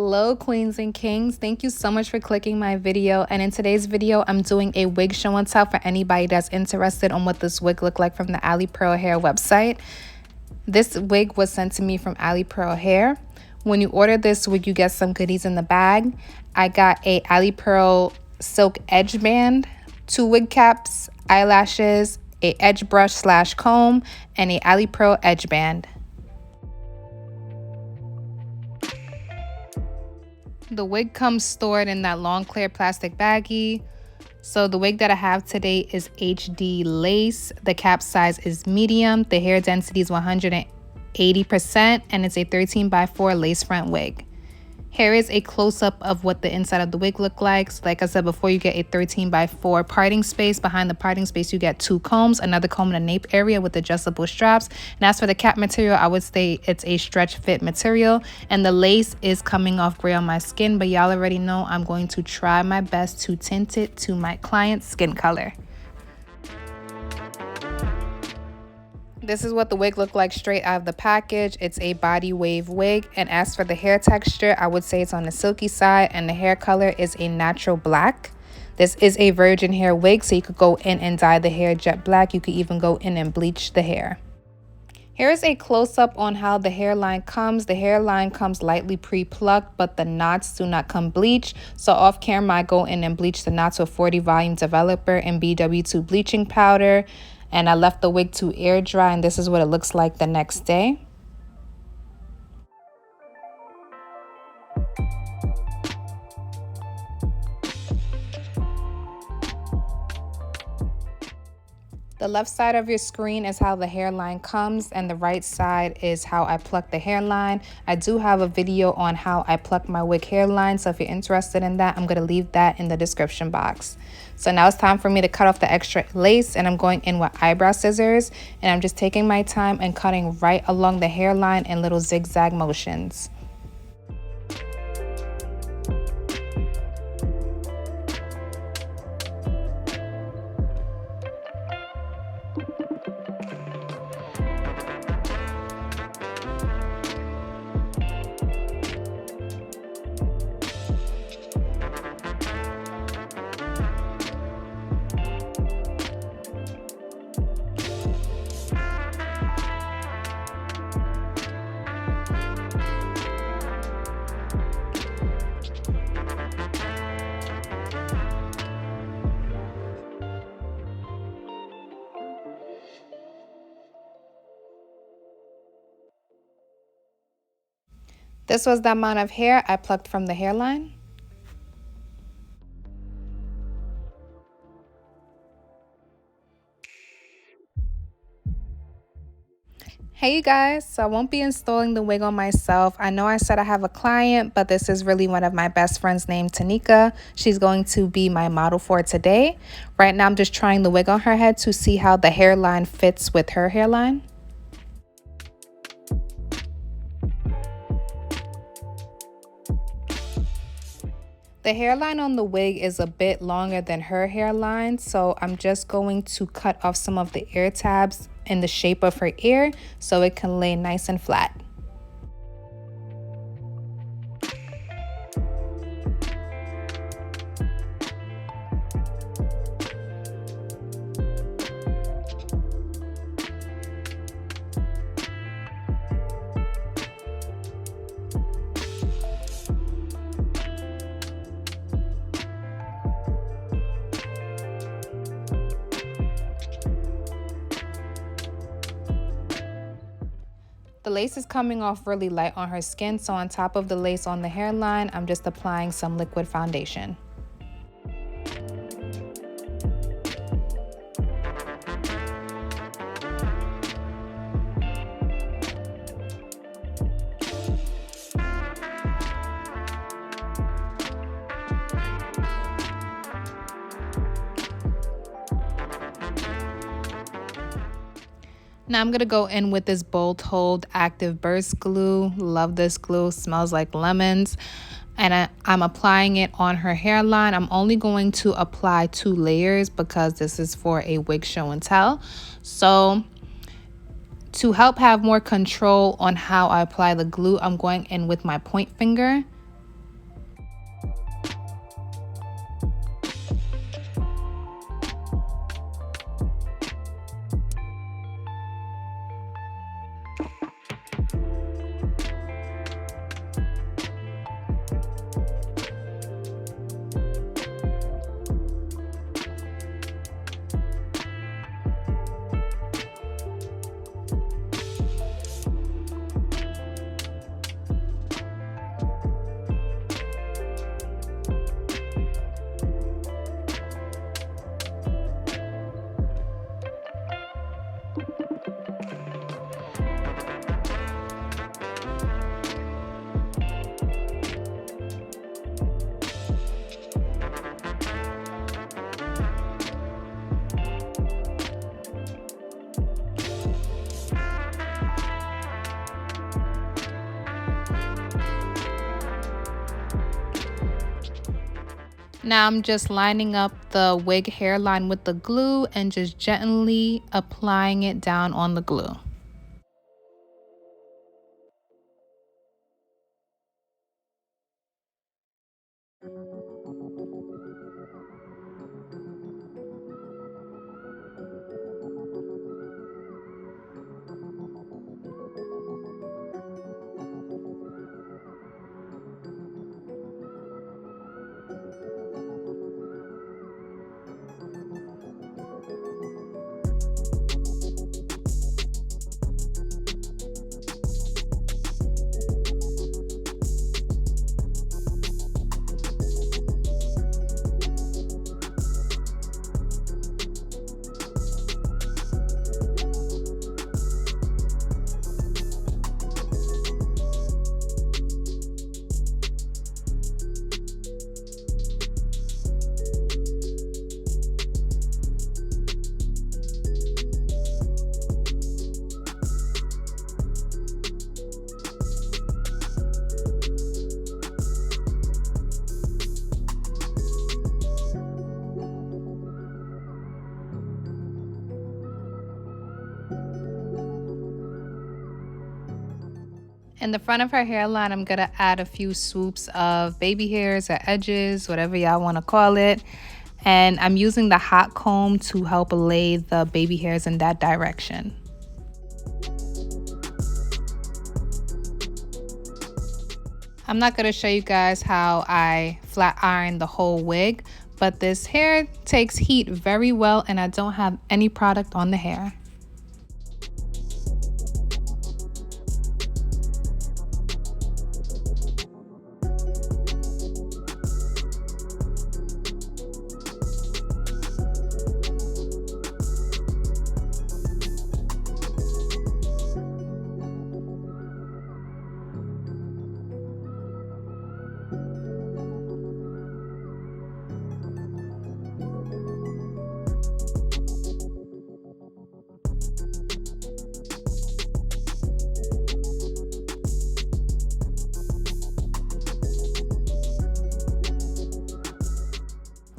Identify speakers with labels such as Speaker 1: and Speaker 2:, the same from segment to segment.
Speaker 1: Hello queens and kings, thank you so much for clicking my video. And in today's video I'm doing a wig show and tell for anybody that's interested on what this wig looked like from the Alipearl hair website. This wig was sent to me from Alipearl hair. When you order this wig you get some goodies in the bag. I got a Alipearl silk edge band, 2 wig caps, eyelashes, a edge brush / comb, and a Alipearl edge band. The wig comes stored in that long clear plastic baggie. So the wig that I have today is HD lace. The cap size is medium. The hair density is 180% and it's a 13x4 lace front wig. Here is a close-up of what the inside of the wig looked like. So like I said before, you get a 13x4 parting space. Behind the parting space, you get 2 combs, another comb in the nape area with adjustable straps. And as for the cap material, I would say it's a stretch fit material. And the lace is coming off gray on my skin, but y'all already know I'm going to try my best to tint it to my client's skin color. This is what the wig looked like straight out of the package. It's a body wave wig, and as for the hair texture, I would say it's on the silky side, and the hair color is a natural black. This is a virgin hair wig, so you could go in and dye the hair jet black. You could even go in and bleach the hair. Here's a close-up on how the hairline comes. The hairline comes lightly pre-plucked, but the knots do not come bleached. So off camera, I go in and bleach the knots with 40 volume developer and BW2 bleaching powder. And I left the wig to air dry, and this is what it looks like the next day. The left side of your screen is how the hairline comes, and the right side is how I pluck the hairline. I do have a video on how I pluck my wig hairline, so if you're interested in that, I'm going to leave that in the description box. So now it's time for me to cut off the extra lace, and I'm going in with eyebrow scissors, and I'm just taking my time and cutting right along the hairline in little zigzag motions. This was the amount of hair I plucked from the hairline. Hey you guys, so I won't be installing the wig on myself. I know I said I have a client, but this is really one of my best friends named Tanika. She's going to be my model for today. Right now I'm just trying the wig on her head to see how the hairline fits with her hairline. The hairline on the wig is a bit longer than her hairline, so I'm just going to cut off some of the ear tabs in the shape of her ear so it can lay nice and flat. The lace is coming off really light on her skin, so on top of the lace on the hairline, I'm just applying some liquid foundation. Now I'm going to go in with this Bold Hold Active Burst Glue. Love this glue. Smells like lemons. And I'm applying it on her hairline. I'm only going to apply 2 layers because this is for a wig show and tell. So to help have more control on how I apply the glue, I'm going in with my point finger Now I'm just lining up the wig hairline with the glue and just gently applying it down on the glue. In the front of her hairline, I'm gonna add a few swoops of baby hairs or edges, whatever y'all wanna call it. And I'm using the hot comb to help lay the baby hairs in that direction. I'm not gonna show you guys how I flat iron the whole wig, but this hair takes heat very well and I don't have any product on the hair.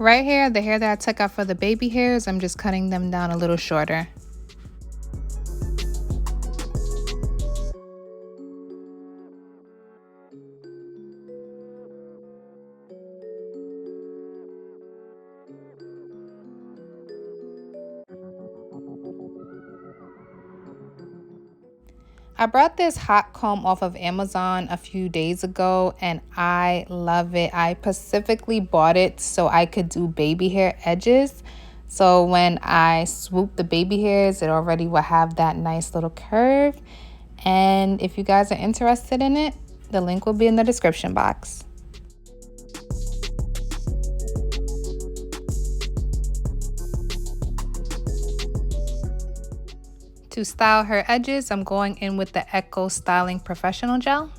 Speaker 1: Right here, the hair that I took out for the baby hairs, I'm just cutting them down a little shorter. I brought this hot comb off of Amazon a few days ago and I love it. I specifically bought it so I could do baby hair edges. So when I swoop the baby hairs, it already will have that nice little curve. And if you guys are interested in it, the link will be in the description box. To style her edges, I'm going in with the Echo Styling Professional Gel.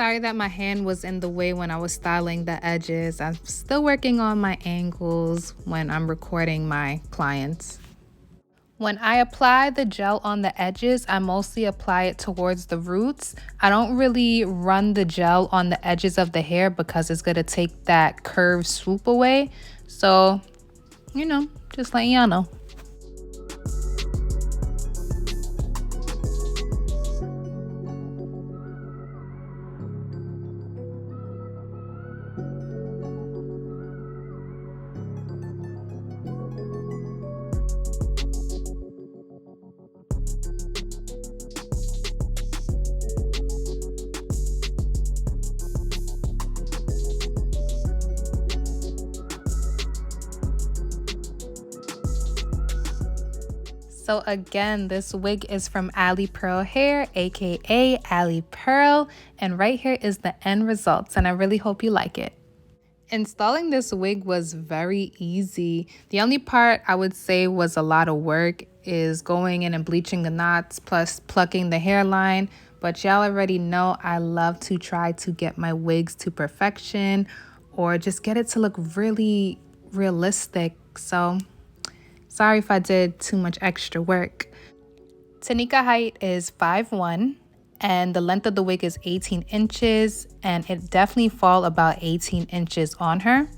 Speaker 1: Sorry that my hand was in the way when I was styling the edges. I'm still working on my angles when I'm recording my clients. When I apply the gel on the edges, I mostly apply it towards the roots. I don't really run the gel on the edges of the hair because it's gonna take that curved swoop away. So, you know, just letting y'all know. So again, this wig is from Alipearl Hair, aka Alipearl, and right here is the end results, and I really hope you like it. Installing this wig was very easy. The only part I would say was a lot of work is going in and bleaching the knots plus plucking the hairline. But y'all already know I love to try to get my wigs to perfection or just get it to look really realistic. So sorry if I did too much extra work. Tanika height is 5'1", and the length of the wig is 18 inches, and it definitely fall about 18 inches on her.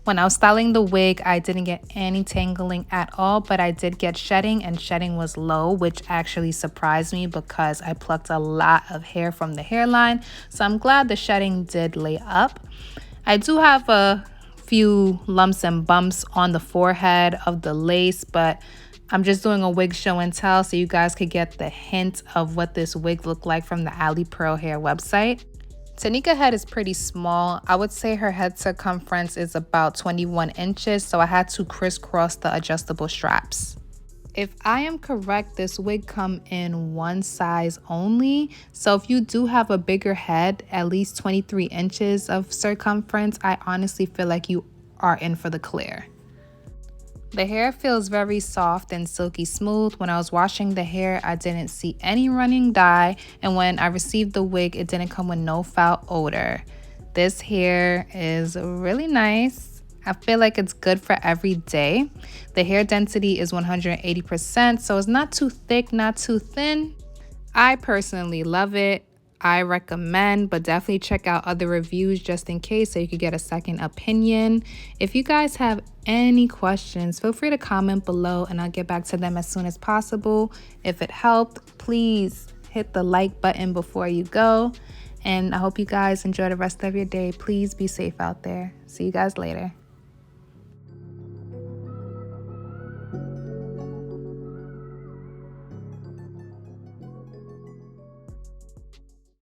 Speaker 1: When I was styling the wig, I didn't get any tangling at all, but I did get shedding, and shedding was low, which actually surprised me because I plucked a lot of hair from the hairline. So I'm glad the shedding did lay up. I do have a few lumps and bumps on the forehead of the lace, but I'm just doing a wig show and tell so you guys could get the hint of what this wig looked like from the Alipearl Hair website. Tanika head is pretty small. I would say her head circumference is about 21 inches, so I had to crisscross the adjustable straps. If I am correct, this wig come in one size only. So if you do have a bigger head, at least 23 inches of circumference, I honestly feel like you are in for the clear. The hair feels very soft and silky smooth. When I was washing the hair, I didn't see any running dye, and when I received the wig, it didn't come with no foul odor. This hair is really nice. I feel like it's good for every day. The hair density is 180%, so it's not too thick, not too thin. I personally love it. I recommend, but definitely check out other reviews just in case so you could get a second opinion. If you guys have any questions, feel free to comment below and I'll get back to them as soon as possible. If it helped, please hit the like button before you go. And I hope you guys enjoy the rest of your day. Please be safe out there. See you guys later.